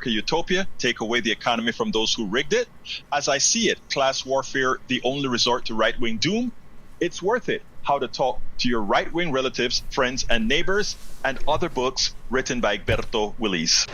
utopia, take away the economy from those who rigged it. As I see it, class warfare, the only resort to right-wing doom, it's worth it. How to Talk to Your Right-Wing Relatives, Friends, and Neighbors, and other books written by Egberto Willis.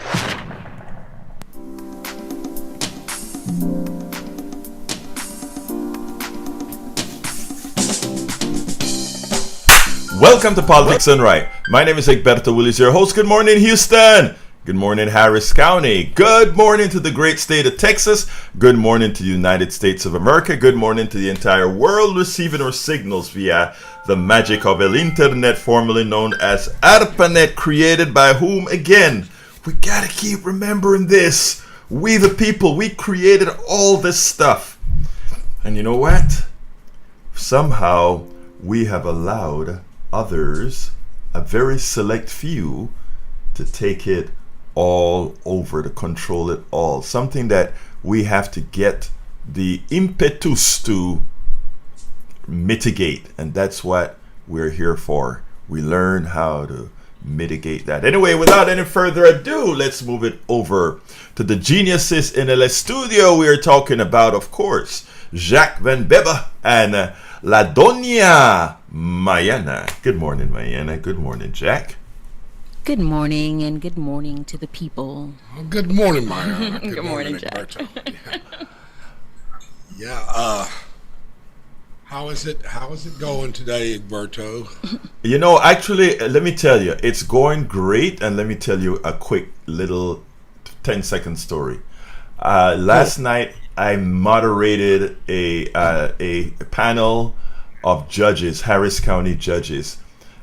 Welcome to Politics Done Right. My name is Egberto Willis, your host. Good morning, Houston. Good morning, Harris County. Good morning to the great state of Texas. Good morning to the United States of America. Good morning to the entire world receiving our signals via the magic of el Internet, formerly known as ARPANET, created by whom? Again, we gotta keep remembering this. We the people, we created all this stuff. And you know what? Somehow we have allowed others, a very select few, to take it all over, to control it all. Something that we have to get the impetus to mitigate, and that's what we're here for. We learn how to mitigate that. Anyway, without any further ado, let's move it over to the geniuses in the studio. We are talking about, of course, Jacques Van Bebbe and La Doña Mayana. Good morning, Mayana. Good morning, Jack. Good morning, and good morning to the people. Good morning, Maya. Good morning, Jack. Yeah. How is it going today, Egberto? You know, actually, let me tell you, it's going great. And let me tell you a quick little 10-second story. Last night, I moderated a panel of judges, Harris County judges.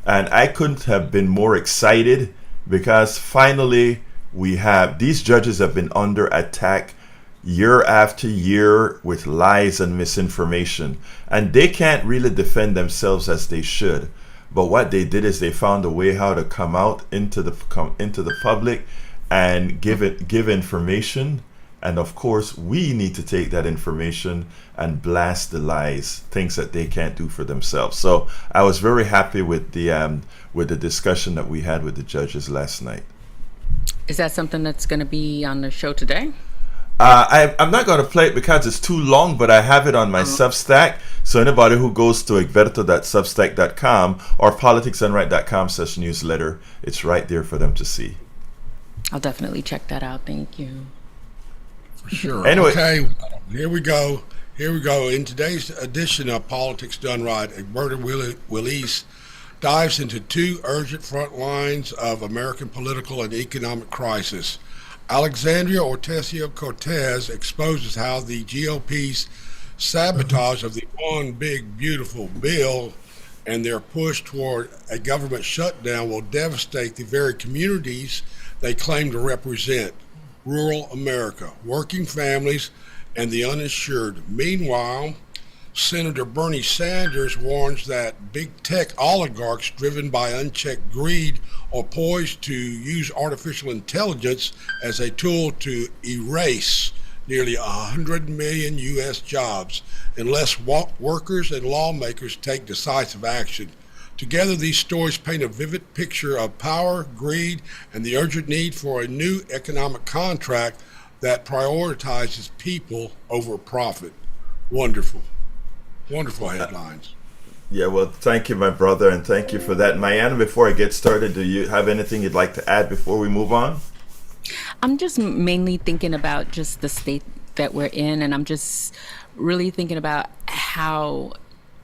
And I couldn't have been more excited because finally these judges have been under attack year after year with lies and misinformation. And they can't really defend themselves as they should. But what they did is they found a way how to come out into the public and give information. And of course, we need to take that information and blast the lies, things that they can't do for themselves. So I was very happy with the discussion that we had with the judges last night. Is that something that's going to be on the show today? I'm not going to play it because it's too long, but I have it on my Substack. So anybody who goes to egberto.substack.com or politicsandright.com/newsletter, it's right there for them to see. I'll definitely check that out. Thank you. For sure. Anyway. Okay, here we go. In today's edition of Politics Done Right, Egberto Willis dives into two urgent front lines of American political and economic crisis. Alexandria Ocasio-Cortez exposes how the GOP's sabotage of the One Big Beautiful Bill and their push toward a government shutdown will devastate the very communities they claim to represent. Rural America, working families, and the uninsured. Meanwhile, Senator Bernie Sanders warns that big tech oligarchs driven by unchecked greed are poised to use artificial intelligence as a tool to erase nearly 100 million U.S. jobs unless workers and lawmakers take decisive action. Together, these stories paint a vivid picture of power, greed, and the urgent need for a new economic contract that prioritizes people over profit. Wonderful headlines. Yeah, well, thank you, my brother, and thank you for that. Mayana, before I get started, do you have anything you'd like to add before we move on? I'm just mainly thinking about just the state that we're in, and I'm just really thinking about how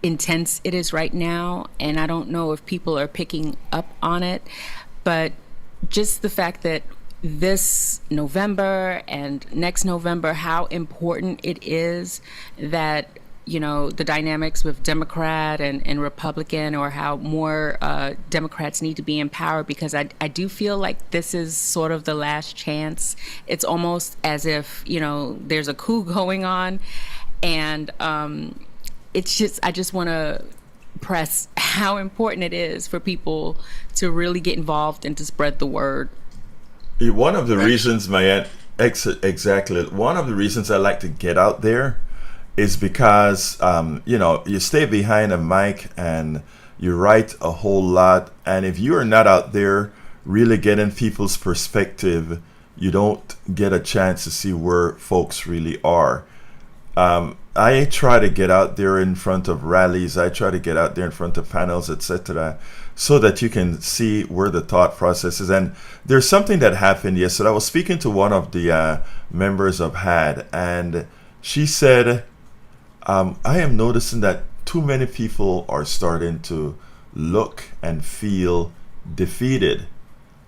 intense it is right now, and I don't know if people are picking up on it, but just the fact that this November and next November, how important it is that, you know, the dynamics with Democrat and Republican, or how more Democrats need to be in power, because I do feel like this is sort of the last chance. It's almost as if, you know, there's a coup going on, and it's just, I just want to press how important it is for people to really get involved and to spread the word. One of the reasons, exactly, one of the reasons I like to get out there is because, you know, you stay behind a mic and you write a whole lot. And if you are not out there really getting people's perspective, you don't get a chance to see where folks really are. I try to get out there in front of rallies. I try to get out there in front of panels, etc., so that you can see where the thought process is. And there's something that happened yesterday. I was speaking to one of the members of HAD, and she said, I am noticing that too many people are starting to look and feel defeated.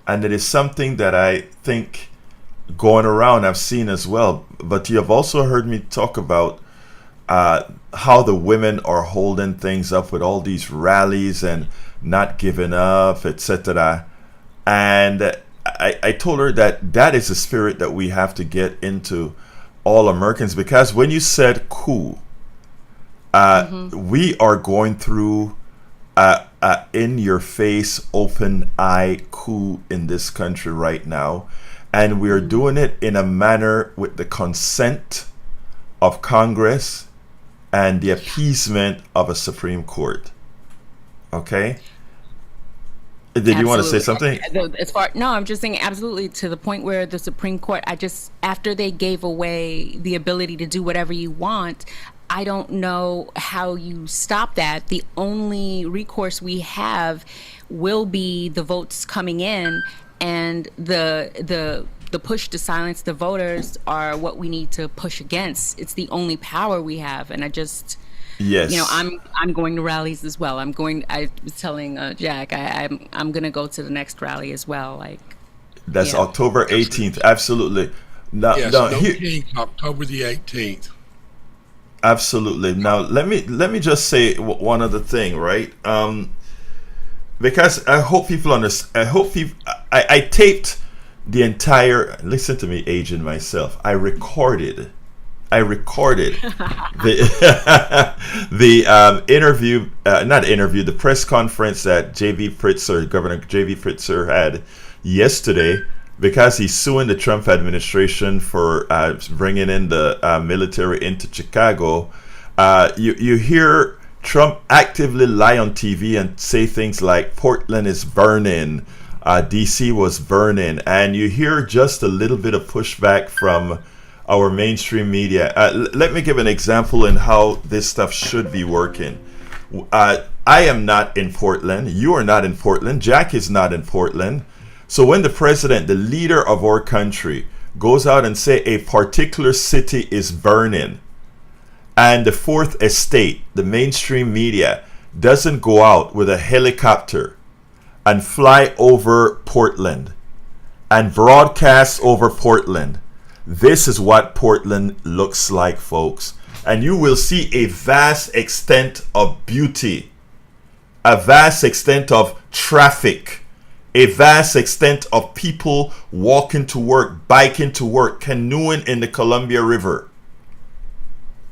And it is something that I think going around I've seen as well. But you have also heard me talk about how the women are holding things up with all these rallies and not giving up, etc. And I told her that that is a spirit that we have to get into all Americans, because when you said coup, we are going through in your face, open eye coup in this country right now. And we are doing it in a manner with the consent of Congress and the appeasement of a Supreme Court. Okay? Did you want to say something? No, I'm just saying absolutely, to the point where the Supreme Court, after they gave away the ability to do whatever you want, I don't know how you stop that. The only recourse we have will be the votes coming in, and the push to silence the voters are what we need to push against. It's the only power we have, and yes, I'm going to rallies as well. I was telling Jack, I'm going to go to the next rally as well. That's October 18th. Absolutely. October the 18th. Absolutely. Now let me just say one other thing, right? Because I hope people understand. I taped the entire. Listen to me, aging myself. I recorded the interview, the press conference that Governor J.B. Pritzker had yesterday, because he's suing the Trump administration for bringing in the military into Chicago. You hear Trump actively lie on TV and say things like Portland is burning, DC was burning, and you hear just a little bit of pushback from our mainstream media. Let me give an example in how this stuff should be working. I am not in Portland. You are not in Portland. Jack is not in Portland. So when the president, the leader of our country, goes out and say a particular city is burning, and the Fourth Estate, the mainstream media, doesn't go out with a helicopter and fly over Portland and broadcast over Portland, this is what Portland looks like, folks. And you will see a vast extent of beauty, a vast extent of traffic, a vast extent of people walking to work, biking to work, canoeing in the Columbia River.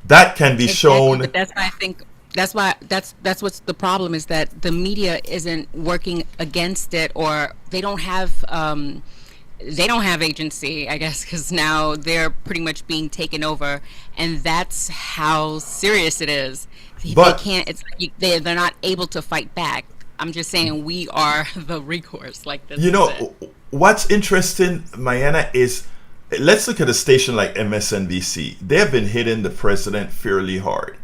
That can be shown. But that's why I think that's what's the problem, is that the media isn't working against it, or they don't have agency, I guess, because now they're pretty much being taken over, and that's how serious it is. But they can't. It's they're not able to fight back. I'm just saying we are the recourse. Like this. You know what's interesting, Mayana, is let's look at a station like MSNBC. They have been hitting the president fairly hard,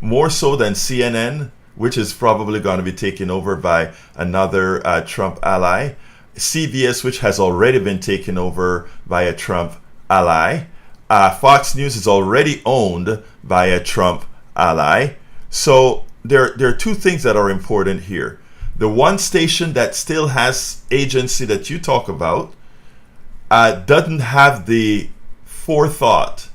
more so than CNN, which is probably going to be taken over by another Trump ally. CBS, which has already been taken over by a Trump ally. Fox News is already owned by a Trump ally. So there are two things that are important here. The one station that still has agency that you talk about doesn't have the forethought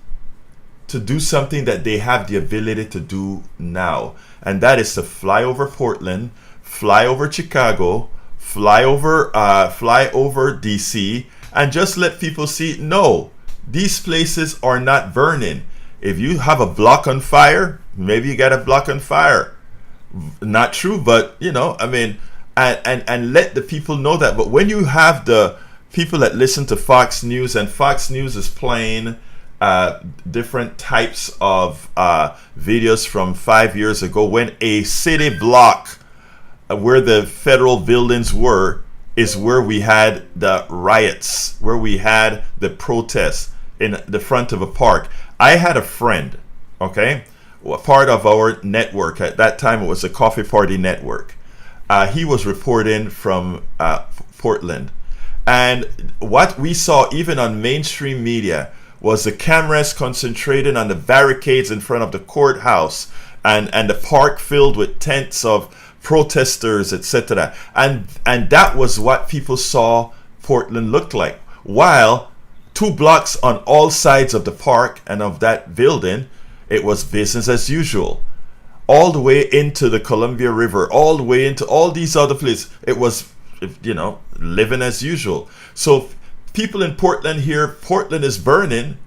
to do something that they have the ability to do now. And that is to fly over Portland, fly over Chicago, fly over DC, and just let people see, no, these places are not burning. If you have a block on fire, maybe you got a block on fire. Not true, but and let the people know that. But when you have the people that listen to Fox News, and Fox News is playing different types of videos from 5 years ago, when a city block where the federal buildings were is where we had the riots, where we had the protests in the front of a park. I had a friend, okay, part of our network. At that time, it was a Coffee Party Network. He was reporting from Portland. And what we saw, even on mainstream media, was the cameras concentrated on the barricades in front of the courthouse and the park filled with tents of protesters, etc. And that was what people saw Portland looked like. While 2 blocks on all sides of the park and of that building, it was business as usual. All the way into the Columbia River, all the way into all these other places, it was, living as usual. So people in Portland hear Portland is burning,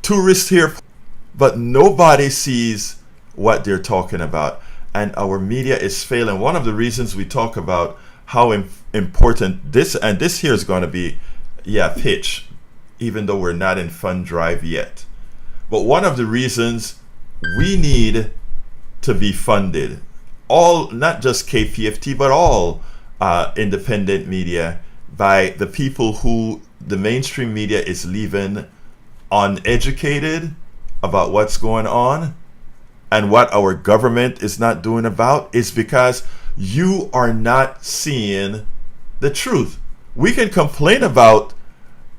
tourists here, but nobody sees what they're talking about. And our media is failing. One of the reasons we talk about how important this here is going to be, pitch, even though we're not in fund drive yet. But one of the reasons we need to be funded, all, not just KPFT, but all independent media, by the people who the mainstream media is leaving uneducated about what's going on and what our government is not doing about, is because you are not seeing the truth. We can complain about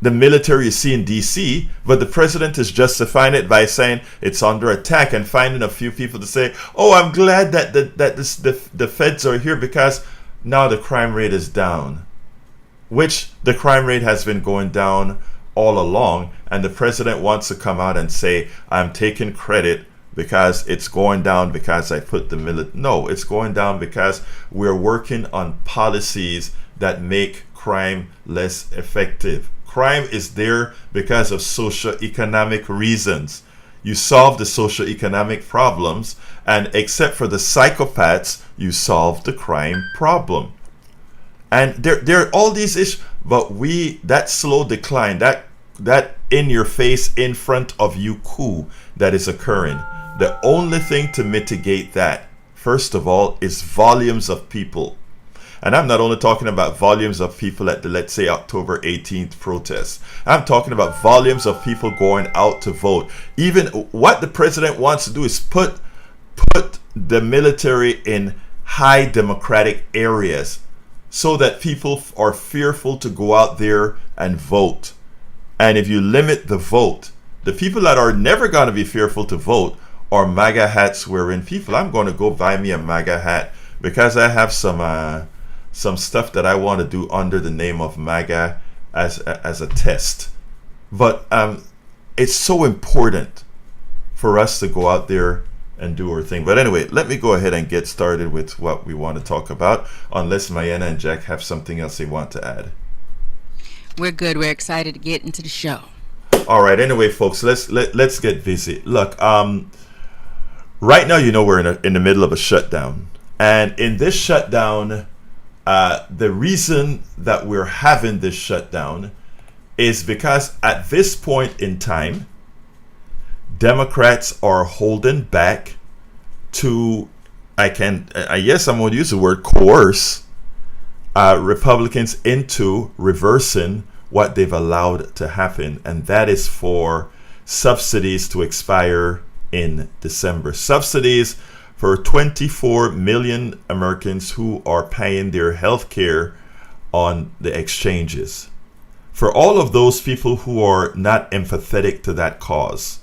the military you see in DC, but the president is justifying it by saying it's under attack and finding a few people to say, oh, I'm glad that the feds are here because now the crime rate is down, which the crime rate has been going down all along. And the president wants to come out and say, I'm taking credit because it's going down because I put the military. No, it's going down because we're working on policies that make crime less effective. Crime is there because of socio-economic reasons. You solve the socio-economic problems, and except for the psychopaths, you solve the crime problem. And there are all these issues, but that slow decline, that in your face, in front of you coup that is occurring, the only thing to mitigate that, first of all, is volumes of people. And I'm not only talking about volumes of people at the, let's say, October 18th protests. I'm talking about volumes of people going out to vote. Even what the president wants to do is put the military in high democratic areas so that people are fearful to go out there and vote. And if you limit the vote, the people that are never going to be fearful to vote are MAGA hats wearing people. I'm going to go buy me a MAGA hat because I have some stuff that I want to do under the name of MAGA as a test. But it's so important for us to go out there and do our thing. But anyway, let me go ahead and get started with what we want to talk about, unless Mayana and Jack have something else they want to add. We're good. We're excited to get into the show. All right. Anyway, folks, let's get busy. Look, right now, we're in the middle of a shutdown. And in this shutdown, the reason that we're having this shutdown is because at this point in time, Democrats are holding back to, I guess I'm going to use the word coerce, Republicans into reversing what they've allowed to happen. And that is for subsidies to expire in December. Subsidies for 24 million Americans who are paying their health care on the exchanges. For all of those people who are not empathetic to that cause.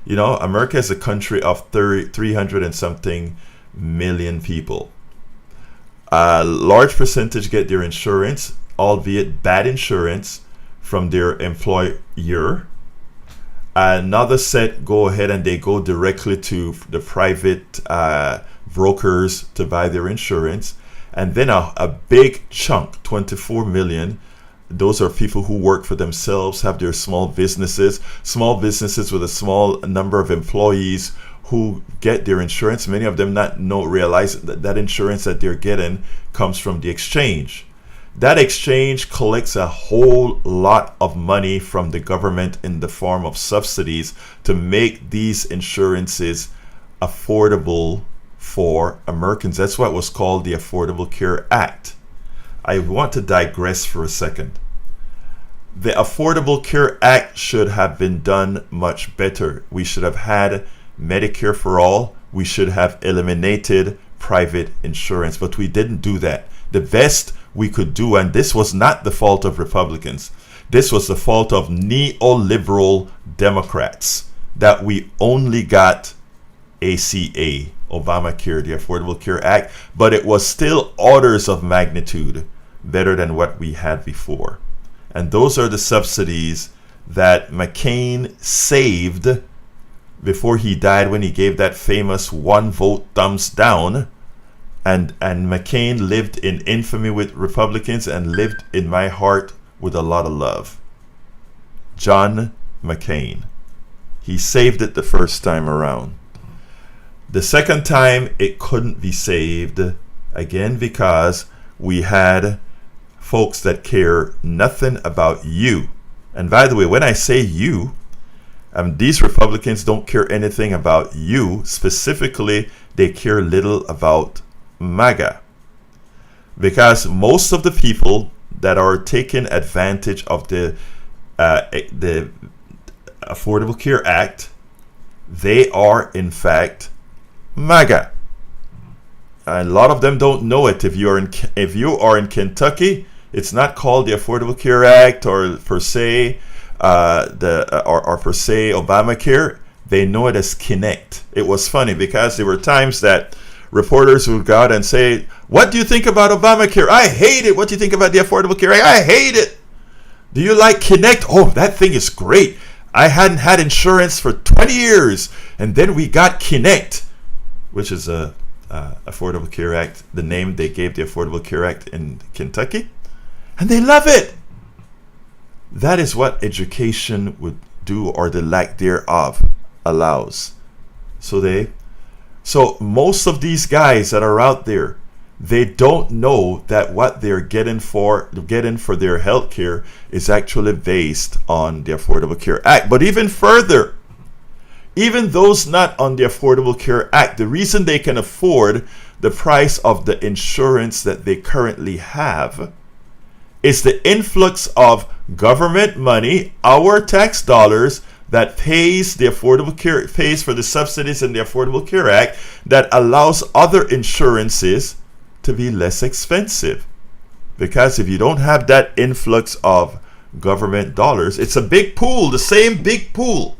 America is a country of 300 and something million people. A large percentage get their insurance, albeit bad insurance, from their employer. Another set go ahead and they go directly to the private brokers to buy their insurance. And then a big chunk, 24 million, those are people who work for themselves, have their small businesses with a small number of employees who get their insurance. Many of them not realize that insurance that they're getting comes from the exchange. That exchange collects a whole lot of money from the government in the form of subsidies to make these insurances affordable for Americans. That's what was called the Affordable Care Act. I want to digress for a second. The Affordable Care Act should have been done much better. We should have had Medicare for all. We should have eliminated private insurance, but we didn't do that. The best we could do, and this was not the fault of Republicans, this was the fault of neoliberal Democrats, that we only got ACA, Obamacare, the Affordable Care Act, but it was still orders of magnitude better than what we had before. And those are the subsidies that McCain saved before he died, when he gave that famous one vote thumbs down. And McCain lived in infamy with Republicans and lived in my heart with a lot of love. John McCain. He saved it the first time around. The second time it couldn't be saved, again, because we had folks that care nothing about you. And by the way, when I say you, these Republicans don't care anything about you. Specifically, they care little about MAGA. Because most of the people that are taking advantage of the Affordable Care Act, they are in fact MAGA. A lot of them don't know it. If you are in Kentucky, it's not called the Affordable Care Act or per se Obamacare. They know it as Connect. It was funny because there were times that reporters would go out and say, "What do you think about Obamacare? I hate it. What do you think about the Affordable Care Act? I hate it. Do you like Connect? Oh, that thing is great. I hadn't had insurance for 20 years, and then we got Connect," which is a Affordable Care Act, the name they gave the Affordable Care Act in Kentucky, and they love it. That is what education would do, or the lack thereof allows. So most of these guys that are out there, they don't know that what they're getting for their health care is actually based on the Affordable Care Act. But even further, even those not on the Affordable Care Act, the reason they can afford the price of the insurance that they currently have is the influx of government money, our tax dollars, that pays for the subsidies in the Affordable Care Act, that allows other insurances to be less expensive. Because if you don't have that influx of government dollars, it's a big pool, the same big pool.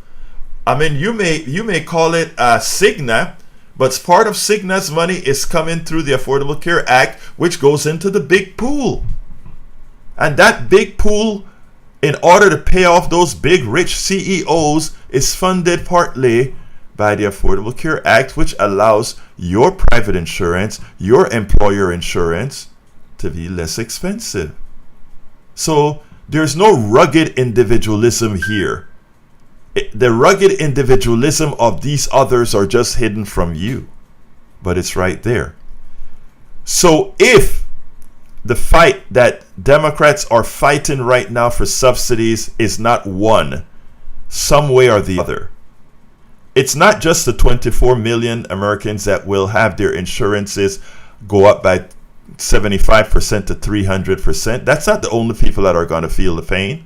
I mean, you may call it Cigna, but part of Cigna's money is coming through the Affordable Care Act, which goes into the big pool. And that big pool, in order to pay off those big rich CEOs, is funded partly by the Affordable Care Act, which allows your private insurance, your employer insurance, to be less expensive. So there's no rugged individualism here. The rugged individualism of these others are just hidden from you, but it's right there. So if the fight that Democrats are fighting right now for subsidies is not won some way or the other, it's not just the 24 million Americans that will have their insurances go up by 75% to 300%. That's not the only people that are going to feel the pain.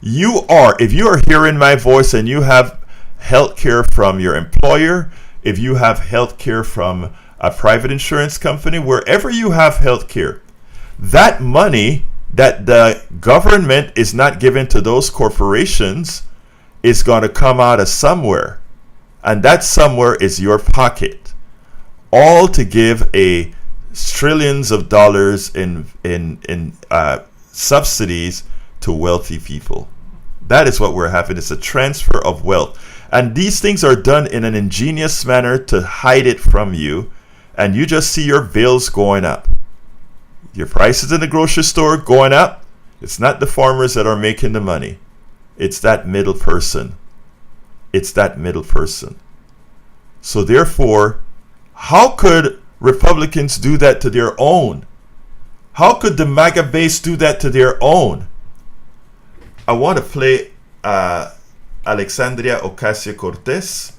If you are hearing my voice and you have health care from your employer, if you have health care from a private insurance company, wherever you have health care, that money that the government is not giving to those corporations is going to come out of somewhere. And that somewhere is your pocket. All to give a trillions of dollars in subsidies to wealthy people. That is what we're having. It's a transfer of wealth. And these things are done in an ingenious manner to hide it from you. And you just see your bills going up. Your prices in the grocery store going up. It's not the farmers that are making the money. It's that middle person. It's that middle person. So therefore, how could Republicans do that to their own? How could the MAGA base do that to their own? I want to play Alexandria Ocasio-Cortez,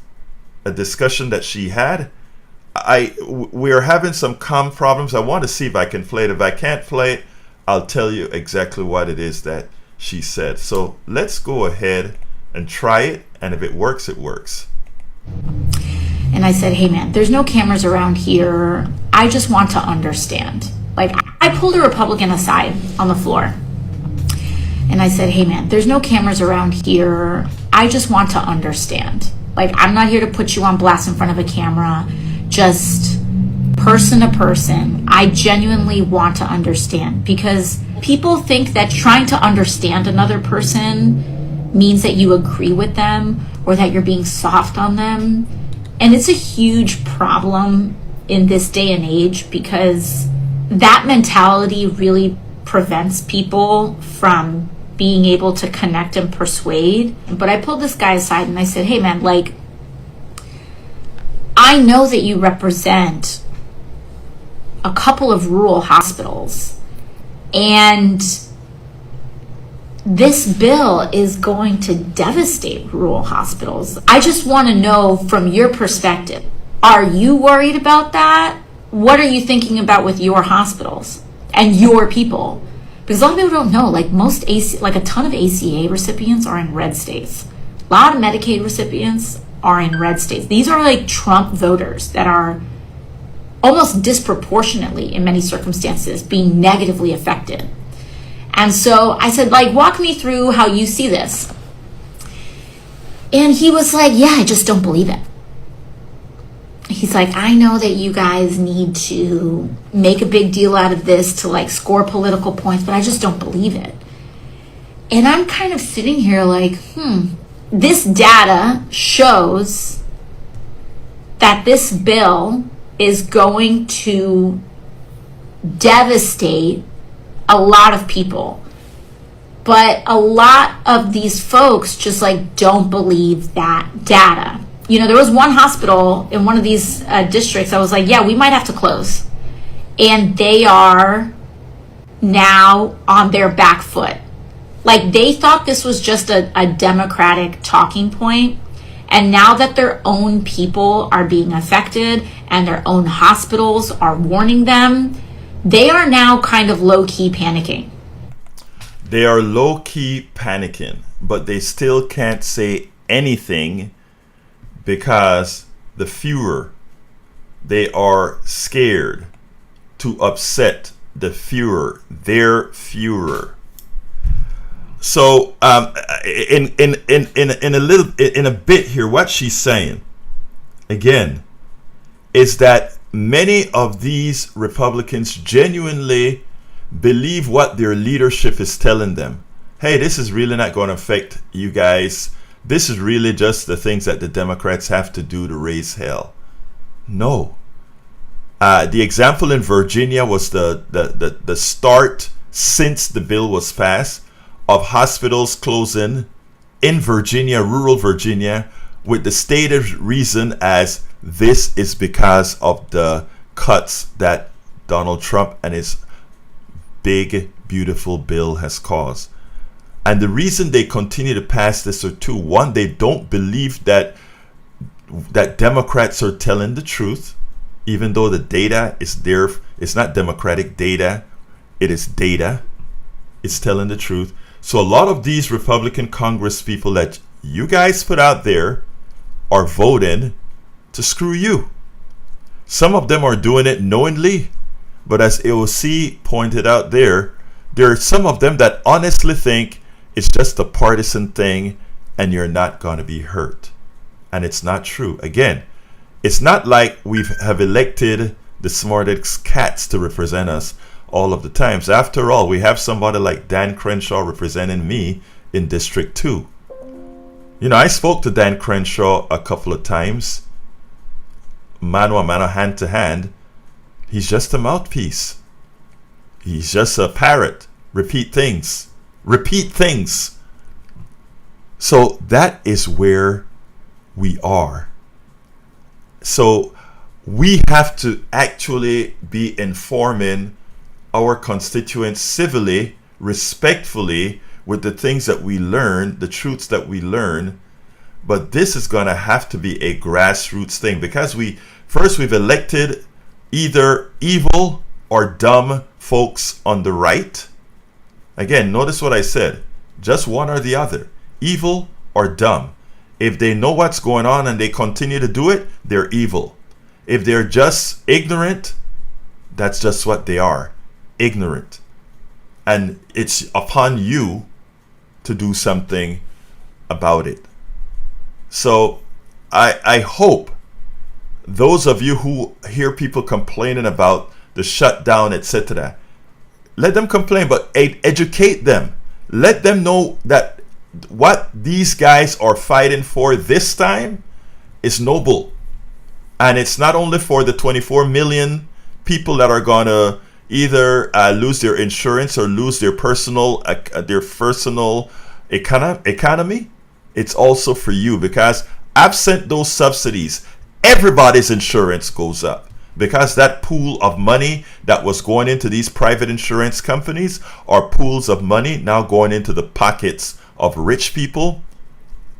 a discussion that she had. we're having some comm problems. I want to see if I can play it. If I can't play it, I'll tell you exactly what it is that she said. So let's go ahead and try it, and if it works, it works. And I said, hey man, there's no cameras around here. I just want to understand. Like, I pulled a Republican aside on the floor. And I said, hey man, there's no cameras around here. I just want to understand. Like, I'm not here to put you on blast in front of a camera. Just person to person. I genuinely want to understand, because people think that trying to understand another person means that you agree with them or that you're being soft on them. And it's a huge problem in this day and age, because that mentality really prevents people from being able to connect and persuade. But I pulled this guy aside and I said, hey man, like, I know that you represent a couple of rural hospitals, and this bill is going to devastate rural hospitals. I just want to know from your perspective, are you worried about that? What are you thinking about with your hospitals and your people? Because a lot of people don't know, like a ton of ACA recipients are in red states. A lot of Medicaid recipients are in red states. These are like Trump voters that are almost disproportionately, in many circumstances, being negatively affected. And so I said, like, walk me through how you see this. And he was like, yeah, I just don't believe it. He's like, I know that you guys need to make a big deal out of this to like score political points, but I just don't believe it. And I'm kind of sitting here like, this data shows that this bill is going to devastate a lot of people. But a lot of these folks just like don't believe that data. You know, there was one hospital in one of these districts. I was like, yeah, we might have to close. And they are now on their back foot. Like, they thought this was just a Democratic talking point. And now that their own people are being affected and their own hospitals are warning them, they are now kind of low-key panicking. They are low-key panicking, but they still can't say anything because the Führer, they are scared to upset the Führer, their Führer. So in a bit here, what she's saying again is that many of these Republicans genuinely believe what their leadership is telling them. Hey, this is really not going to affect you guys. This is really just the things that the Democrats have to do to raise hell. No. The example in Virginia was the start, since the bill was passed, of hospitals closing in Virginia, rural Virginia, with the stated reason as this is because of the cuts that Donald Trump and his big, beautiful bill has caused. And the reason they continue to pass this are two. One, they don't believe that Democrats are telling the truth, even though the data is there. It's not Democratic data. It is data. It's telling the truth. So a lot of these Republican Congress people that you guys put out there are voting to screw you. Some of them are doing it knowingly, but as AOC pointed out there are some of them that honestly think it's just a partisan thing and you're not going to be hurt. And it's not true. Again, it's not like we have elected the smartest cats to represent us all of the times. After all, we have somebody like Dan Crenshaw representing me in District 2. You know, I spoke to Dan Crenshaw a couple of times, mano a mano, hand to hand. He's just a mouthpiece. He's just a parrot. Repeat things. So that is where we are. So we have to actually be informing our constituents civilly, respectfully, with the things that we learn, the truths that we learn. But this is going to have to be a grassroots thing, because we First, we've elected either evil or dumb folks on the right. Again, notice what I said. Just one or the other. Evil or dumb. If they know what's going on and they continue to do it, they're evil. If they're just ignorant, that's just what they are. Ignorant. And it's upon you to do something about it. So I hope those of you who hear people complaining about the shutdown, etc., let them complain, but educate them. Let them know that what these guys are fighting for this time is noble. And it's not only for the 24 million people that are going to either lose their insurance or lose their personal economy. It's also for you, because absent those subsidies, everybody's insurance goes up. Because that pool of money that was going into these private insurance companies are pools of money now going into the pockets of rich people.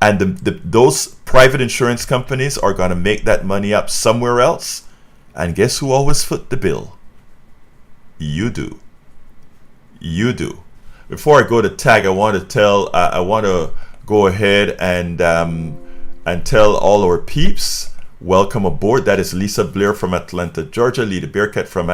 And those private insurance companies are going to make that money up somewhere else. And guess who always foot the bill? You do. You do. Before I go to tag, I want to go ahead and tell all our peeps, welcome aboard. That is Lisa Blair from Atlanta, Georgia. Lita Bearcat from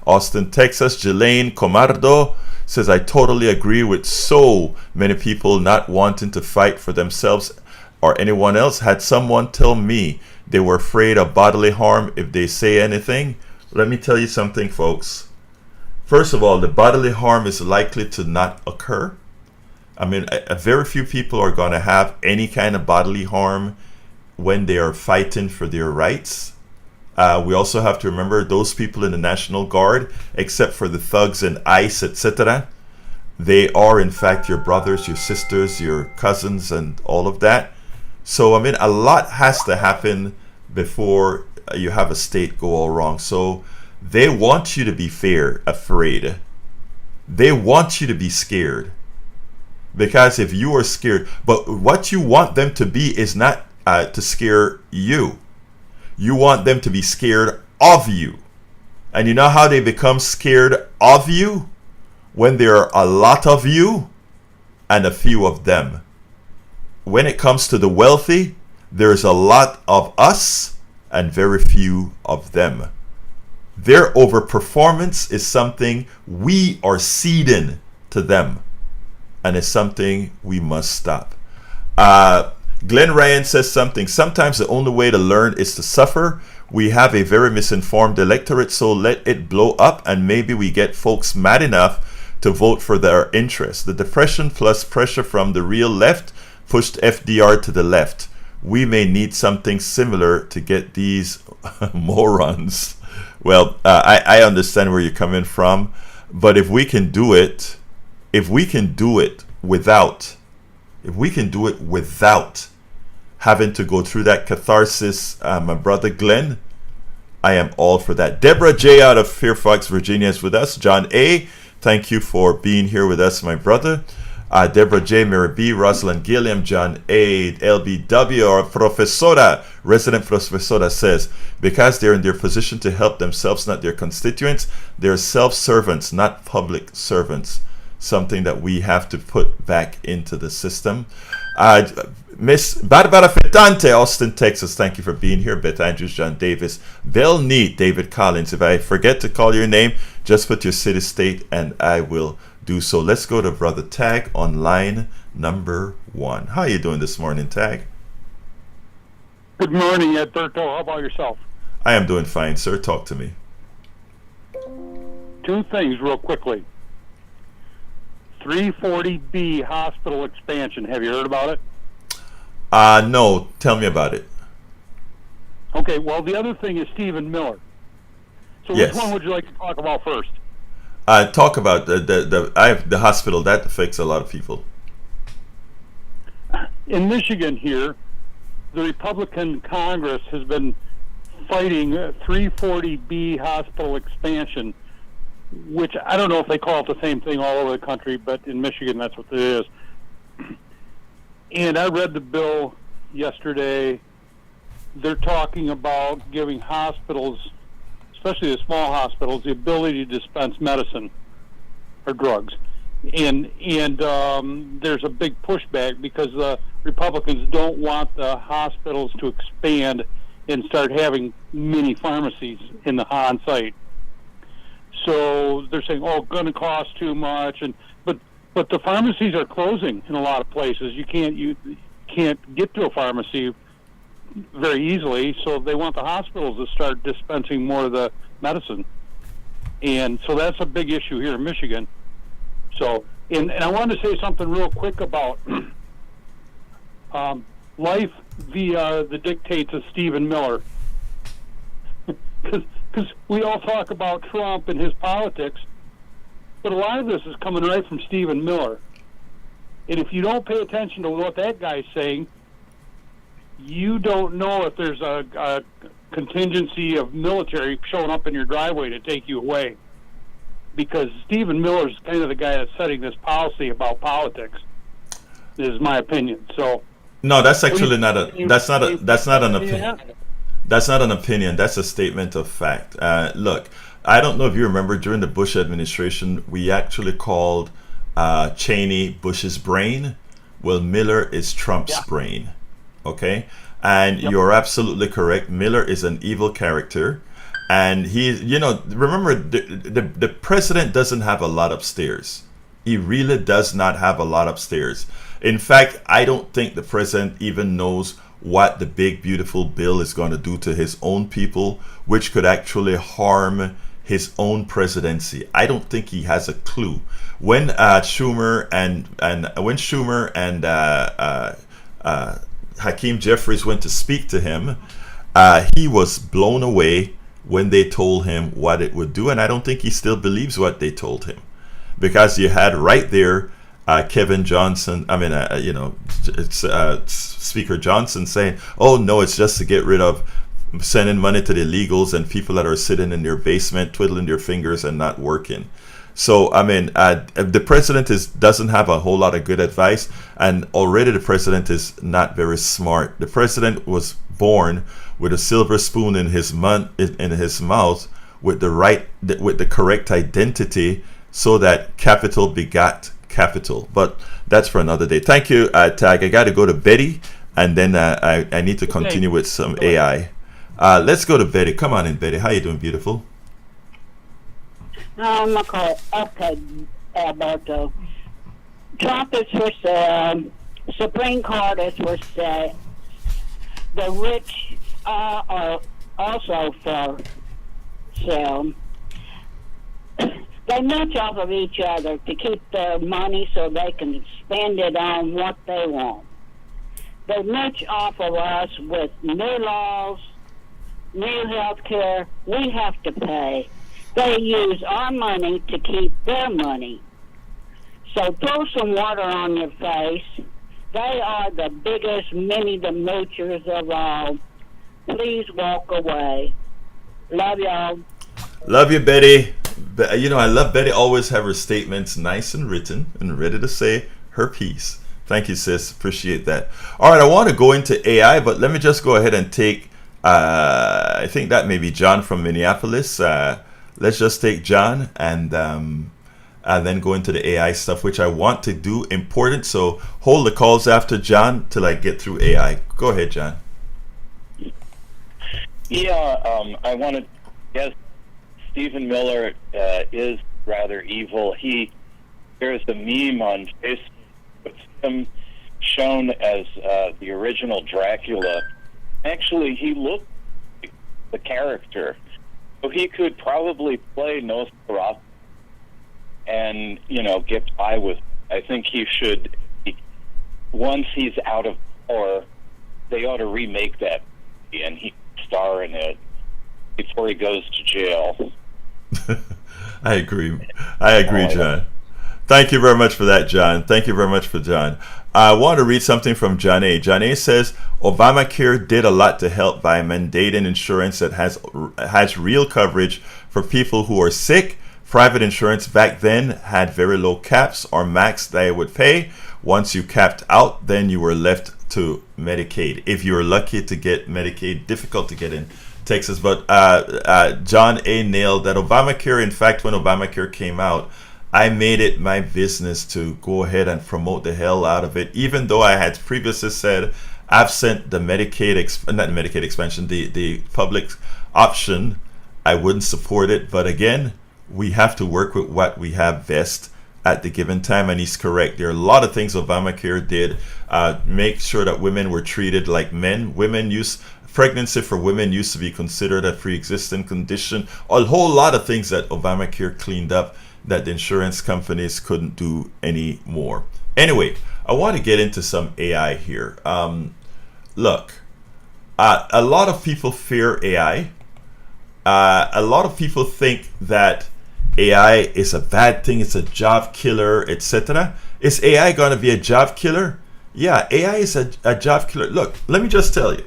Austin, Texas. Jelaine Comardo says, I totally agree with so many people not wanting to fight for themselves or anyone else. Had someone tell me they were afraid of bodily harm if they say anything. Let me tell you something, folks. First of all, the bodily harm is likely to not occur. I mean, a very few people are going to have any kind of bodily harm when they are fighting for their rights. We also have to remember those people in the National Guard, except for the thugs and ICE, etc., they are in fact your brothers, your sisters, your cousins, and all of that. So, I mean, a lot has to happen before you have a state go all wrong. So they want you to be afraid. They want you to be scared. Because if you are scared, but what you want them to be is not to scare you. You want them to be scared of you. And you know how they become scared of you? When there are a lot of you and a few of them. When it comes to the wealthy, there's a lot of us and very few of them. Their overperformance is something we are ceding to them. And it's something we must stop. Glenn Ryan says something. Sometimes the only way to learn is to suffer. We have a very misinformed electorate, so let it blow up and maybe we get folks mad enough to vote for their interests. The depression plus pressure from the real left pushed FDR to the left. We may need something similar to get these morons. Well, I understand where you're coming from, but if we can do it without having to go through that catharsis, my brother Glenn, I am all for that. Deborah J. out of Fairfax, Virginia is with us. John A., thank you for being here with us, my brother. Deborah J., Mary B., Rosalind Gilliam, John A., LBW, or Professora, resident Professora says, because they're in their position to help themselves, not their constituents, they're self-servants, not public servants. Something that we have to put back into the system. Miss Barbara Fetante, Austin, Texas, thank you for being here. Beth Andrews, John Davis, Bill Neat, David Collins. If I forget to call your name, just put your city, state, and I will do so. Let's go to Brother Tag on line number 1. How are you doing this morning, Tag? Good morning, Ed Berto. How about yourself? I am doing fine, sir. Talk to me. 2 things real quickly. 340B hospital expansion. Have you heard about it? No. Tell me about it. Okay, well, the other thing is Stephen Miller. So Yes. which one would you like to talk about first? Talk about the hospital. That affects a lot of people. In Michigan here, the Republican Congress has been fighting 340B hospital expansion, which I don't know if they call it the same thing all over the country, but in Michigan that's what it is. And I read the bill yesterday, they're talking about giving hospitals, especially the small hospitals, the ability to dispense medicine or drugs. And there's a big pushback because the Republicans don't want the hospitals to expand and start having mini pharmacies on site. So they're saying, "Oh, going to cost too much," but the pharmacies are closing in a lot of places. You can't get to a pharmacy very easily, so they want the hospitals to start dispensing more of the medicine, and so that's a big issue here in Michigan. So, and I wanted to say something real quick about life via the dictates of Stephen Miller, because we all talk about Trump and his politics, but a lot of this is coming right from Stephen Miller. And if you don't pay attention to what that guy's saying, you don't know if there's a contingency of military showing up in your driveway to take you away. Because Stephen Miller is kind of the guy that's setting this policy about politics, is my opinion. So no, that's actually not an opinion. That's not an opinion. That's a statement of fact. Look, I don't know if you remember during the Bush administration, we actually called Cheney Bush's brain. Well, Miller is Trump's brain. Okay, and you're absolutely correct. Miller is an evil character. And remember, the president doesn't have a lot upstairs. He really does not have a lot upstairs. In fact, I don't think the president even knows what the big, beautiful bill is going to do to his own people, which could actually harm his own presidency. I don't think he has a clue. When Schumer and Hakeem Jeffries went to speak to him, he was blown away when they told him what it would do, and I don't think he still believes what they told him, because you had right there Kevin Johnson, Speaker Johnson saying, "Oh no, it's just to get rid of sending money to the illegals and people that are sitting in their basement twiddling their fingers and not working." So the president doesn't have a whole lot of good advice, and already the president is not very smart. The president was born with a silver spoon in his mouth, with the correct identity, so that capital begat capital. But that's for another day. Thank you, Tag. I got to go to Betty, and then I need to continue with some AI. Let's go to Betty. Come on in, Betty. How you doing, beautiful? Okay, Alberto. Trump is for sale. Supreme Court is for sale. The rich are also for sale. They match off of each other to keep their money so they can spend it on what they want. They match off of us with new laws, new health care. We have to pay. They use our money to keep their money. So throw some water on your face. They are the biggest the moochers of all. Please walk away. Love y'all. Love you, Betty. I love Betty always have her statements nice and written and ready to say her piece. Thank you, sis. Appreciate that. All right, I want to go into AI, but let me just go ahead and take, I think that may be John from Minneapolis. Let's just take John and then go into the AI stuff, which I want to do important. So hold the calls after John till I get through AI. Go ahead, John. Yeah, I wanted, yes, Stephen Miller is rather evil. There's a meme on Facebook with him shown as the original Dracula. Actually, he looked like the character. So he could probably play Nosferatu and, get by with it. I think he should, once he's out of power, they ought to remake that movie and he star in it before he goes to jail. I agree, John. Thank you very much for that, John. Thank you very much for John. I want to read something from John A. John A says, Obamacare did a lot to help by mandating insurance that has real coverage for people who are sick. Private insurance back then had very low caps or max that it would pay. Once you capped out, then you were left to Medicaid. If you're lucky to get Medicaid, difficult to get in Texas. But John A. nailed that Obamacare. In fact, when Obamacare came out, I made it my business to go ahead and promote the hell out of it, even though I had previously said absent the not the Medicaid expansion, the public option, I wouldn't support it. But again, we have to work with what we have best at the given time, and he's correct. There are a lot of things Obamacare did. Make sure that women were treated like men. Pregnancy for women used to be considered a pre-existing condition. A whole lot of things that Obamacare cleaned up that the insurance companies couldn't do anymore. Anyway, I want to get into some AI here. Look, a lot of people fear AI. A lot of people think that AI is a bad thing, it's a job killer, etc. Is AI going to be a job killer? Yeah, AI is a job killer. Look, let me just tell you,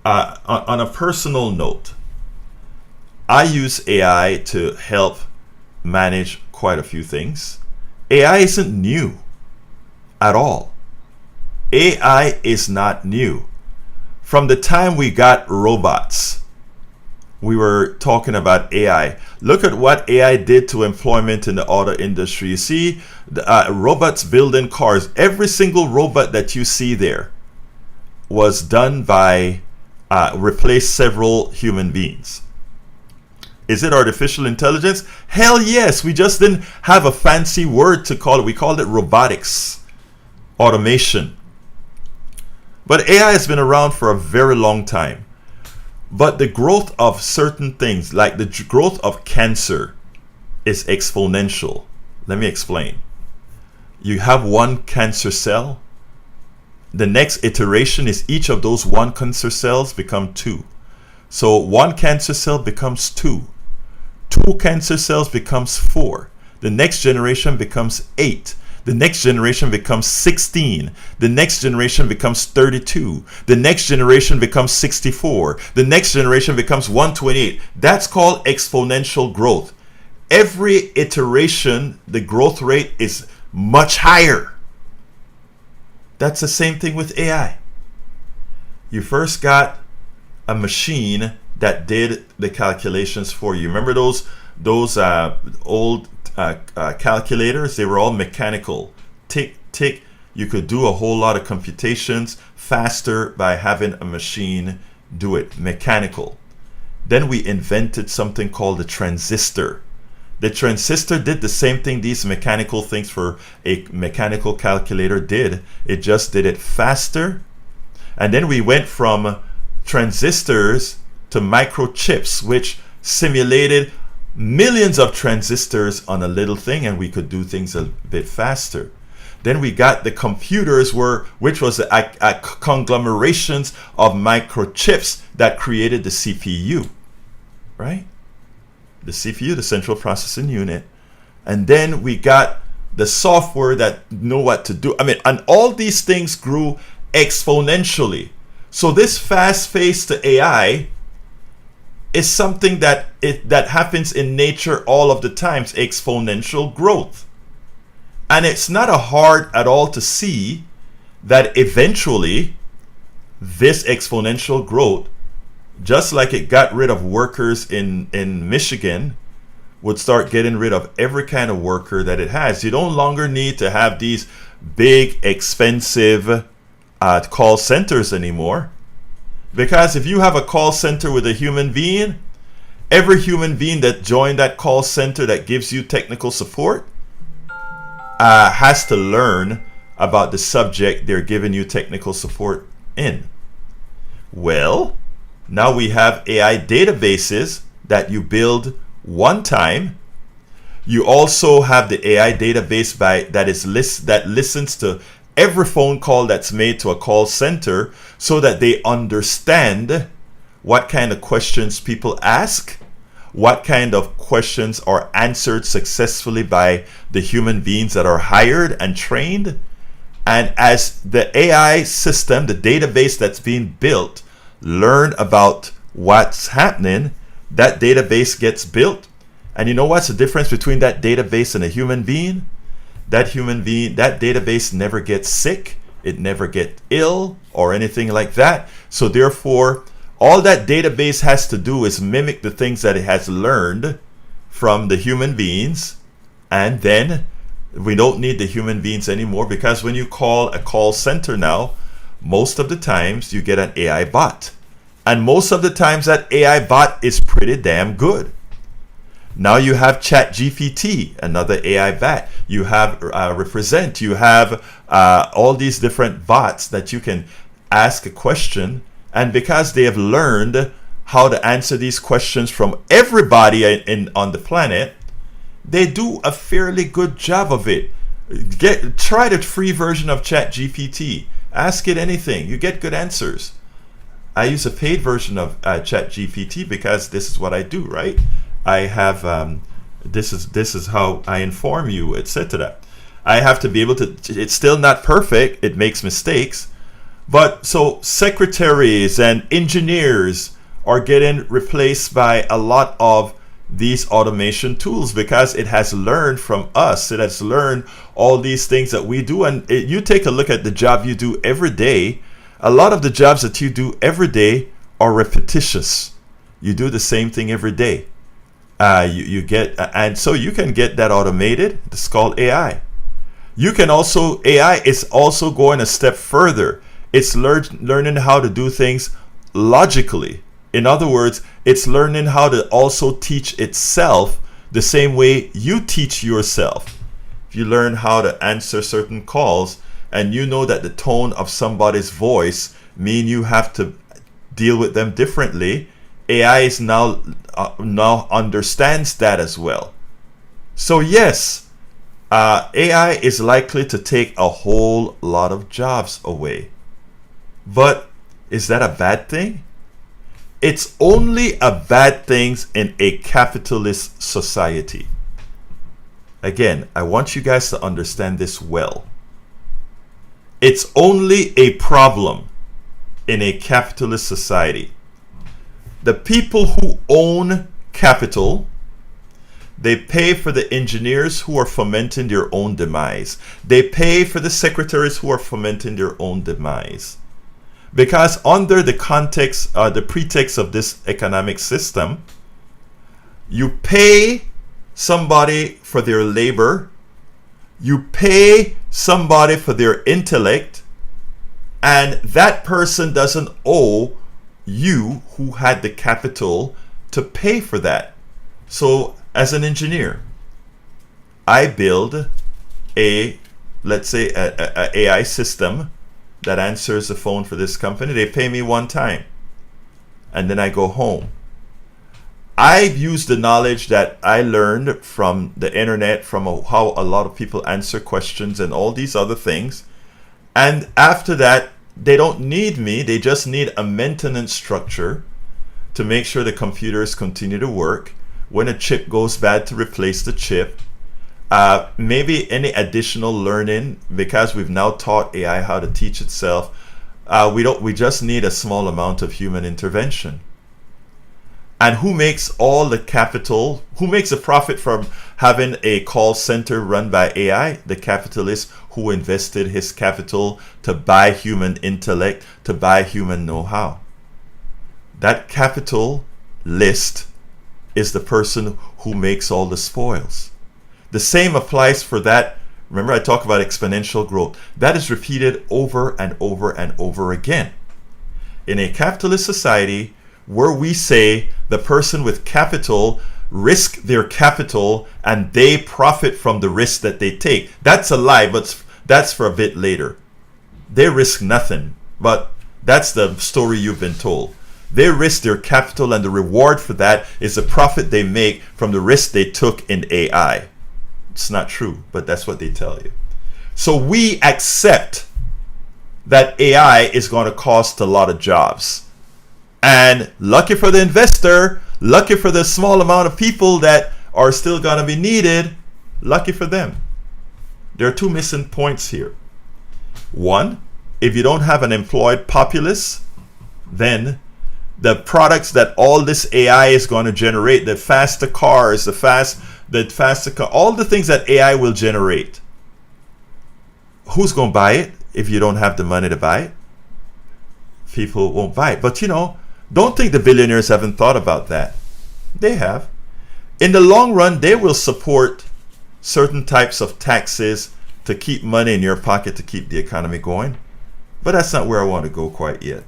on a personal note, I use AI to help manage quite a few things. AI isn't new at all. AI is not new. From the time we got robots, we were talking about AI. Look at what AI did to employment in the auto industry. You see robots building cars. Every single robot that you see there was done by, replaced several human beings. Is it artificial intelligence? Hell yes. We just didn't have a fancy word to call it. We called it robotics, automation. But AI has been around for a very long time. But the growth of certain things, like the growth of cancer, is exponential. Let me explain. You have one cancer cell. The next iteration is each of those one cancer cells become two. So one cancer cell becomes two. Two cancer cells becomes 4. The next generation becomes 8. The next generation becomes 16. The next generation becomes 32. The next generation becomes 64. The next generation becomes 128. That's called exponential growth. Every iteration, the growth rate is much higher. That's the same thing with AI. You first got a machine that did the calculations for you. Remember those old calculators? They were all mechanical. Tick, tick. You could do a whole lot of computations faster by having a machine do it, mechanical. Then we invented something called the transistor. The transistor did the same thing these mechanical things for a mechanical calculator did. It just did it faster. And then we went from transistors to microchips, which simulated millions of transistors on a little thing, and we could do things a bit faster. Then we got the computers, which was a conglomerations of microchips that created the CPU, right? The CPU, the central processing unit. And then we got the software that know what to do. And all these things grew exponentially. So this fast pace to AI is something that happens in nature all of the times, exponential growth. And it's not hard at all to see that eventually this exponential growth, just like it got rid of workers in Michigan, would start getting rid of every kind of worker that it has. You no longer need to have these big, expensive call centers anymore. Because if you have a call center with a human being, every human being that joined that call center that gives you technical support has to learn about the subject they're giving you technical support in. Well, now we have AI databases that you build one time. You also have the AI database that listens to every phone call that's made to a call center so that they understand what kind of questions people ask, what kind of questions are answered successfully by the human beings that are hired and trained. And as the AI system, the database that's being built, learn about what's happening, that database gets built. And you know what's the difference between that database and a human being? That database never gets sick. It never gets ill or anything like that. So therefore, all that database has to do is mimic the things that it has learned from the human beings, and then we don't need the human beings anymore, because when you call a call center now, most of the times you get an AI bot. And most of the times that AI bot is pretty damn good. Now you have ChatGPT, another AI bot. You have Represent. You have all these different bots that you can ask a question. And because they have learned how to answer these questions from everybody on the planet, they do a fairly good job of it. Try the free version of ChatGPT. Ask it anything. You get good answers. I use a paid version of ChatGPT because this is what I do, right? I have this is how I inform you, etc. I have to be able to. It's still not perfect. It makes mistakes, but so secretaries and engineers are getting replaced by a lot of these automation tools because it has learned from us. It has learned all these things that we do, and you take a look at the job you do every day. A lot of the jobs that you do every day are repetitious. You do the same thing every day. You get, and so you can get that automated. It's called AI. You can also, AI is also going a step further. It's learning how to do things logically. In other words, it's learning how to also teach itself the same way you teach yourself. If you learn how to answer certain calls and you know that the tone of somebody's voice mean you have to deal with them differently, AI is now understands that as well. So yes, AI is likely to take a whole lot of jobs away. But is that a bad thing? It's only a bad thing in a capitalist society. Again, I want you guys to understand this well. It's only a problem in a capitalist society. The people who own capital, they pay for the engineers who are fomenting their own demise. They pay for the secretaries who are fomenting their own demise. Because under the context, the pretext of this economic system, you pay somebody for their labor, you pay somebody for their intellect, and that person doesn't owe you who had the capital to pay for that. So as an engineer, I build let's say a AI system that answers the phone for this company. They pay me one time and then I go home. I use the knowledge that I learned from the internet, from how a lot of people answer questions and all these other things. And after that, they don't need me. They just need a maintenance structure to make sure the computers continue to work. When a chip goes bad, to replace the chip. Maybe any additional learning, because we've now taught AI how to teach itself. We just need a small amount of human intervention. And who makes all the capital? Who makes a profit from having a call center run by AI? The capitalist who invested his capital to buy human intellect, to buy human know-how. That capital list is the person who makes all the spoils. The same applies for that. Remember, I talk about exponential growth. That is repeated over and over and over again. In a capitalist society, where we say the person with capital risk their capital and they profit from the risk that they take. That's a lie, but that's for a bit later. They risk nothing, but that's the story you've been told. They risk their capital and the reward for that is the profit they make from the risk they took in AI. It's not true, but that's what they tell you. So we accept that AI is going to cost a lot of jobs. And lucky for the investor, lucky for the small amount of people that are still going to be needed, lucky for them. There are two missing points here. One, if you don't have an employed populace, then the products that all this AI is going to generate, the faster cars, all the things that AI will generate, who's going to buy it? if you don't have the money to buy it, people won't buy it. But don't think the billionaires haven't thought about that. They have. In the long run, they will support certain types of taxes to keep money in your pocket to keep the economy going. But that's not where I want to go quite yet.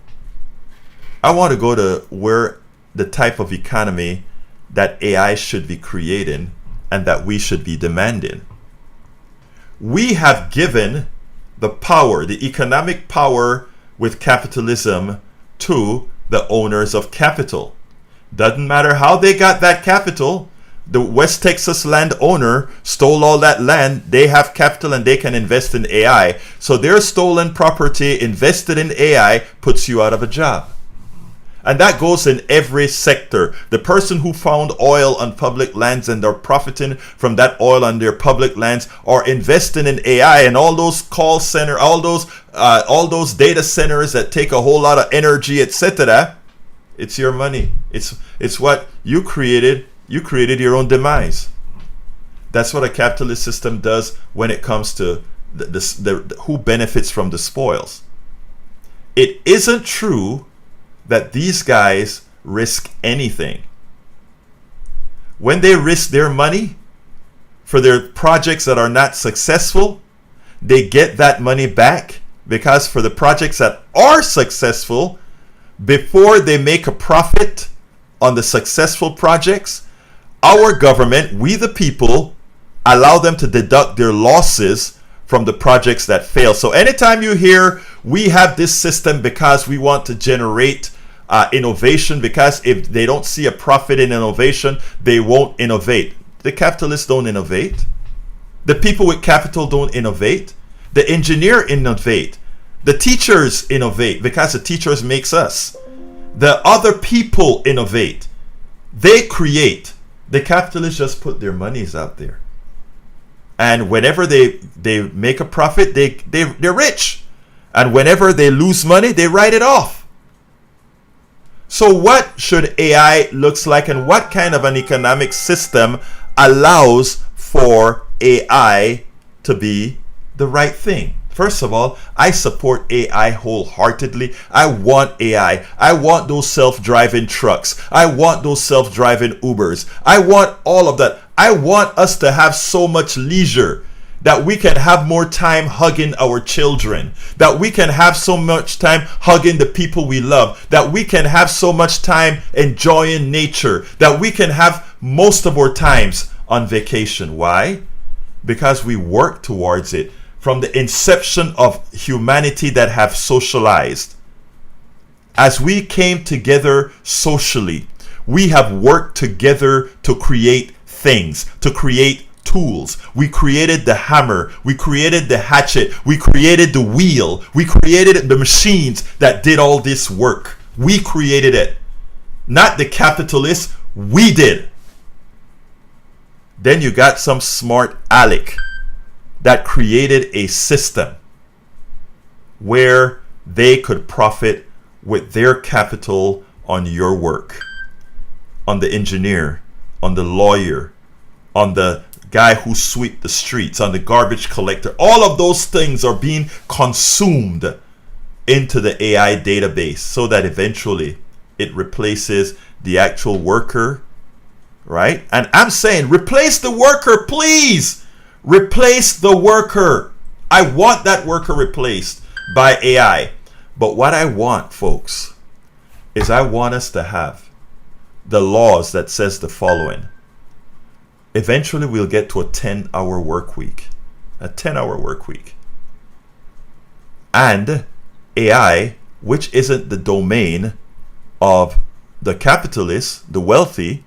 I want to go to where the type of economy that AI should be creating and that we should be demanding. We have given the power, the economic power with capitalism to the owners of capital. Doesn't matter how they got that capital. The West Texas landowner stole all that land. They have capital and they can invest in AI. So their stolen property invested in AI puts you out of a job. And that goes in every sector. The person who found oil on public lands and they're profiting from that oil on their public lands are investing in AI, and all those call center, all those data centers that take a whole lot of energy, etc. It's your money. It's what you created. You created your own demise. That's what a capitalist system does when it comes to the who benefits from the spoils. It isn't true that these guys risk anything. When they risk their money for their projects that are not successful, they get that money back, because for the projects that are successful, before they make a profit on the successful projects, our government, we the people, allow them to deduct their losses from the projects that fail. So anytime you hear we have this system because we want to generate innovation, because if they don't see a profit in innovation, they won't innovate. The capitalists don't innovate. The people with capital don't innovate. The engineer innovate. The teachers innovate because the teachers makes us. The other people innovate. They create. The capitalists just put their monies out there. And whenever they make a profit, they're rich. And whenever they lose money, they write it off. So what should AI looks like, and what kind of an economic system allows for AI to be the right thing? First of all, I support AI wholeheartedly. I want AI. I want those self-driving trucks. I want those self-driving Ubers. I want all of that. I want us to have so much leisure that we can have more time hugging our children, that we can have so much time hugging the people we love, that we can have so much time enjoying nature, that we can have most of our times on vacation. Why? Because we work towards it from the inception of humanity that have socialized. As we came together socially, we have worked together to create things, to create tools. We created the hammer, we created the hatchet, we created the wheel, we created the machines that did all this work. We created it. Not the capitalists, we did. Then you got some smart aleck that created a system where they could profit with their capital on your work, on the engineer, on the lawyer, on the guy who sweep the streets, on the garbage collector. All of those things are being consumed into the AI database so that eventually it replaces the actual worker, right? And I'm saying replace the worker, please. Replace the worker. I want that worker replaced by AI. But what I want, folks, is I want us to have the laws that says the following. Eventually we'll get to a 10-hour work week. A 10-hour work week. And AI, which isn't the domain of the capitalists, the wealthy,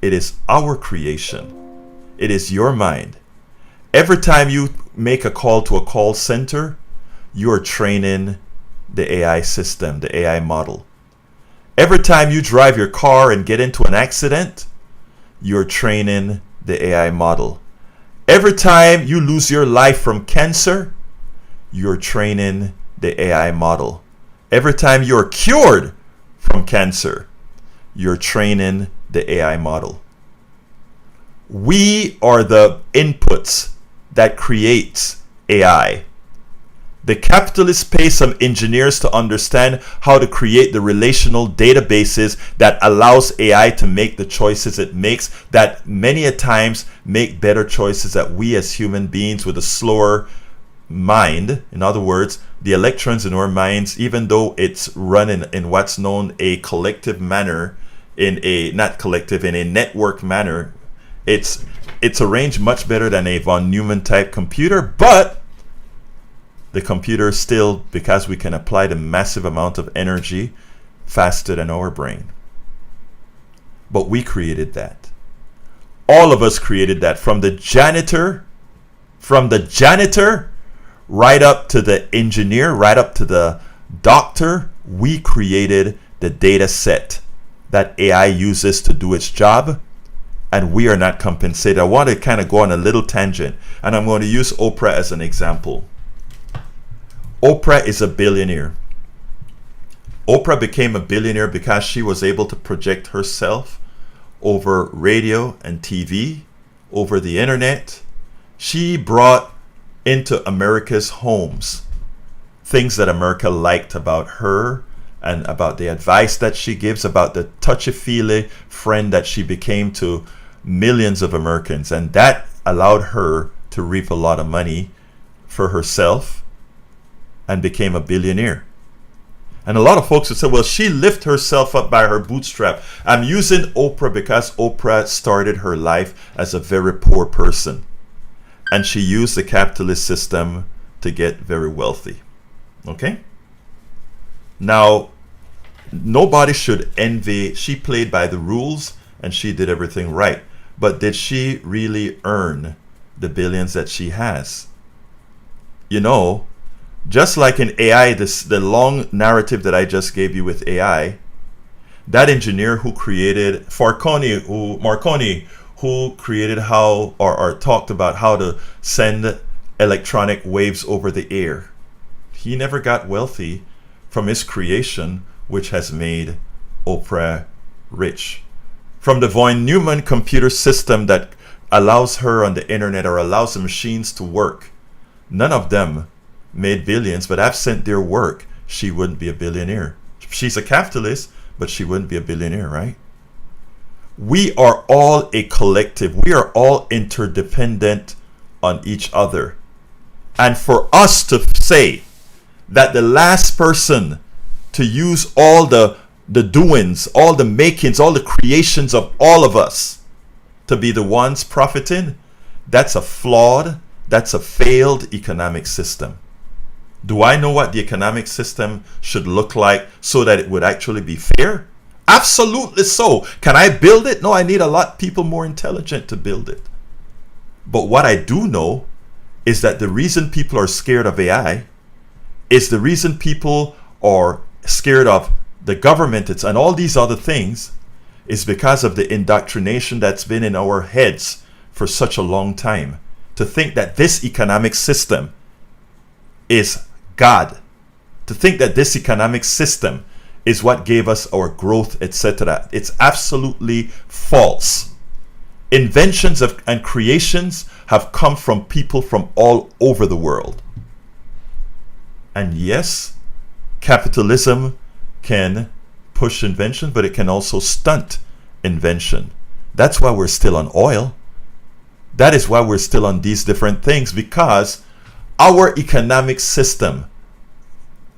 it is our creation. It is your mind. Every time you make a call to a call center, you are training the AI system, the AI model. Every time you drive your car and get into an accident, you're training the AI model. Every time you lose your life from cancer, you're training the AI model. Every time you're cured from cancer, you're training the AI model. We are the inputs that creates AI. The capitalists pay some engineers to understand how to create the relational databases that allows AI to make the choices it makes, that many a times make better choices that we as human beings with a slower mind. In other words, the electrons in our minds, even though it's run in what's known a collective manner, in a network manner, it's arranged much better than a von Neumann type computer, but the computer still, because we can apply the massive amount of energy faster than our brain. But we created that. All of us created that, from the janitor right up to the engineer, right up to the doctor. We created the data set that AI uses to do its job, and we are not compensated. I want to kind of go on a little tangent, and I'm going to use Oprah as an example. Oprah is a billionaire. Oprah became a billionaire because she was able to project herself over radio and TV, over the internet. She brought into America's homes things that America liked about her, and about the advice that she gives, about the touchy-feely friend that she became to millions of Americans. And that allowed her to reap a lot of money for herself and became a billionaire. And a lot of folks would say, well, she lifted herself up by her bootstrap. I'm using Oprah because Oprah started her life as a very poor person, and she used the capitalist system to get very wealthy. Okay? Now, nobody should envy. She played by the rules and she did everything right. But did she really earn the billions that she has? You know, just like in AI, the long narrative that I just gave you with AI, that engineer who created Marconi, who created how, or talked about how to send electronic waves over the air, he never got wealthy from his creation, which has made Oprah rich. From the von Neumann computer system that allows her on the internet, or allows the machines to work, none of them made billions, but absent their work, she wouldn't be a billionaire. She's a capitalist, but she wouldn't be a billionaire, right? We are all a collective. We are all interdependent on each other. And for us to say that the last person to use all the doings, all the makings, all the creations of all of us to be the ones profiting, that's a flawed, that's a failed economic system. Do I know what the economic system should look like so that it would actually be fair? Absolutely so. Can I build it? No, I need a lot of people more intelligent to build it. But what I do know is that the reason people are scared of AI is the reason people are scared of the government and all these other things is because of the indoctrination that's been in our heads for such a long time, to think that this economic system is God, to think that this economic system is what gave us our growth, etc. It's absolutely false. Inventions and creations have come from people from all over the world. And yes, capitalism can push invention, but it can also stunt invention. That's why we're still on oil. That is why we're still on these different things, because our economic system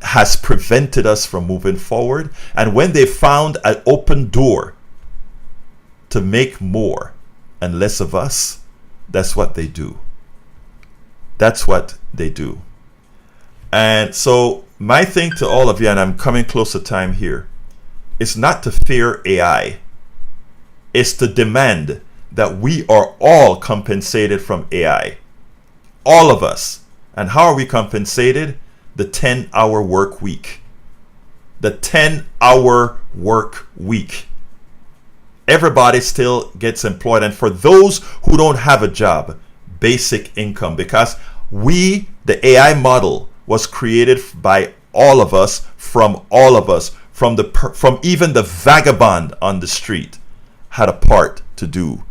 has prevented us from moving forward. And when they found an open door to make more and less of us, that's what they do. That's what they do. And so my thing to all of you, and I'm coming close to time here, is not to fear AI. It's to demand that we are all compensated from AI. All of us. And how are we compensated? The 10-hour work week. The 10-hour work week. Everybody still gets employed. And for those who don't have a job, basic income. Because the AI model was created by all of us, from all of us, from even the vagabond on the street had a part to do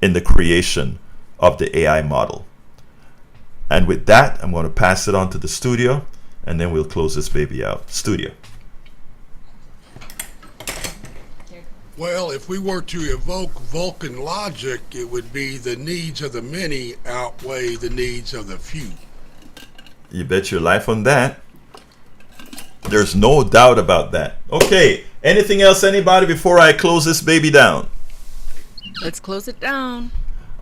in the creation of the AI model. And with that, I'm going to pass it on to the studio. and then we'll close this baby out. Studio. Well, if we were to evoke Vulcan logic, it would be the needs of the many outweigh the needs of the few. You bet your life on that. There's no doubt about that. Okay, anything else, anybody, before I close this baby down? Let's close it down.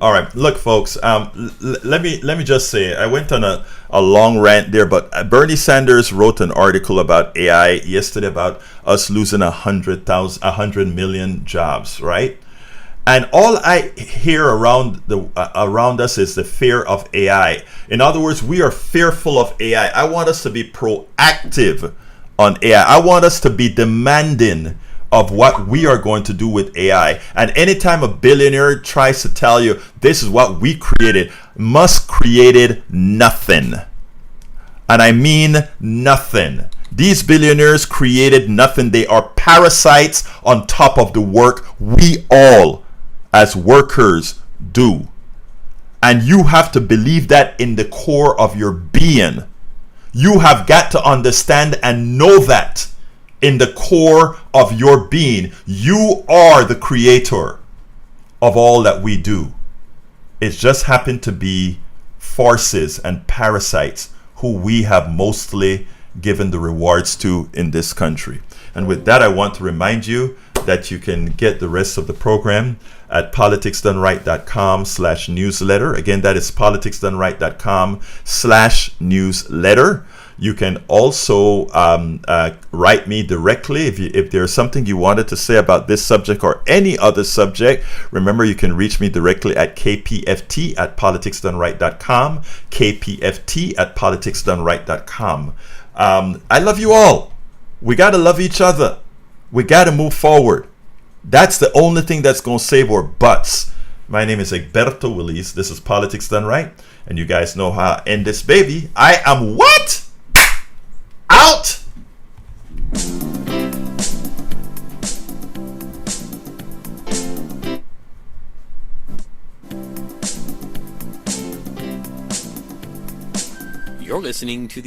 All right, look, folks. Let me just say, I went on a long rant there, but Bernie Sanders wrote an article about AI yesterday about us losing 100 million jobs, right? And all I hear around us is the fear of AI. In other words, we are fearful of AI. I want us to be proactive on AI. I want us to be demanding of what we are going to do with AI. And anytime a billionaire tries to tell you this is what we created, Musk created nothing. And I mean nothing. These billionaires created nothing. They are parasites on top of the work we all as workers do. And you have to believe that in the core of your being. You have got to understand and know that in the core of your being. You are the creator of all that we do. It just happened to be forces and parasites who we have mostly given the rewards to in this country. And with that, I want to remind you that you can get the rest of the program at politicsdoneright.com/newsletter. Again, that is politicsdoneright.com/newsletter. You can also write me directly if there's something you wanted to say about this subject or any other subject. Remember, you can reach me directly at kpft@politicsdoneright.com, kpft@politicsdoneright.com. I love you all. We got to love each other. We got to move forward. That's the only thing that's going to save our butts. My name is Egberto Willis. This is Politics Done Right. And you guys know how I end this baby. I am what? Out! You're listening to the